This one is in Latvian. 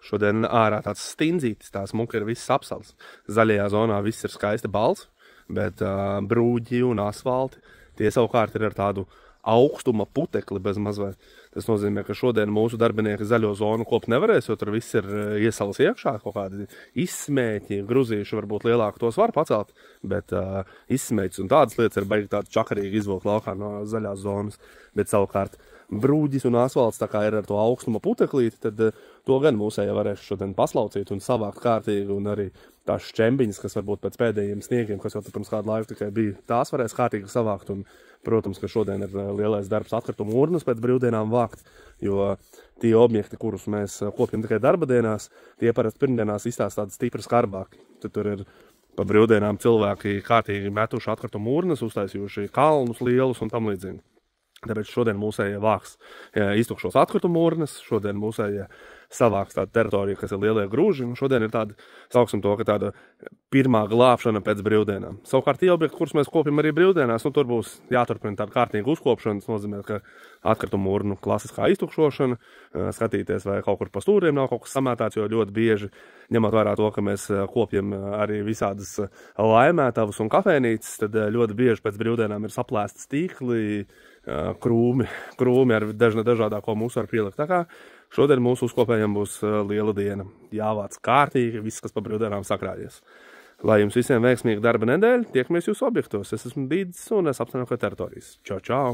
Šodien ārā tāds stinzītis, tās muka ir viss apsals. Zaļajā zonā viss ir skaisti balts, bet brūģi un asfalti, tie savukārt ir ar tādu augstuma putekli bez mazliet. Tas nozīmē, ka šodien mūsu darbinieki zaļo zonu kopt nevarēs, jo tur viss ir iesalas iekšā, kaut kādi izsmēķi, gruzīši varbūt lielāku tos var pacelt, bet izsmēķis un tādas lietas ir baigi tādu čakarīgi izvilkt laukā no zaļās zonas, bet savukārt brūģis un asfalts tā kā ir ar to augstuma puteklīti, tad to gan mūsēja varēs šodien paslaucīt un savākt kārtīgi, un arī tās šķembiņas, kas varbūt pēc pēdējiem sniegiem, kas jau pirms kādu laiku tikai bija, tās varēs kārtīgi savākt, un, protams, ka šodien ir lielais darbs atkritumu urnas pēc brīvdienām vākt, jo tie objekti, kurus mēs kopjam tikai darba dienās, tie parasti pirmdienās izstāsta tādi stipri skarbāki. Tad tur ir pa brīvdienām cilvēki kārtīgi metuši atkritumu urnas, uztaisījuši kalnus lielus un tam līdzīgi. Tāpēc šodien mūsēja vāks iztukšos atkritumu urnas, šodien mūsēja savāks tāda teritorija, kas ir lielie grūži, un šodien ir tāda, sauksim to, ka tāda pirmā glābšana pēc brīvdienām. Savukārt tie objekti, kurus mēs kopjam arī brīvdienās, tur būs jāturpina tāda kārtīga uzkopšana, tas nozīmē, ka atkritumu urnu klasiskā iztukšošana, skatīties, vai kaut kur pa stūriem nav kaut kas samētāts, jo ļoti bieži, ņemot vērā to, ka mēs kopjam arī visādas laimētavas un kafēnīcas, tad ļoti bieži pēc brīvdienām ir saplēsti stīkli, krūmi ar dažādāko mūsu var pielikt. Tā kā šodien mūsu uzkopējiem būs liela diena. Jāvāc kārtīgi, viss, kas pa brīvdienām sakrājies. Lai jums visiem veiksmīga darba nedēļa, tiekamies jūsu objektos. Es esmu Dīdis un es apsaimniekoju teritorijas. Čau, čau!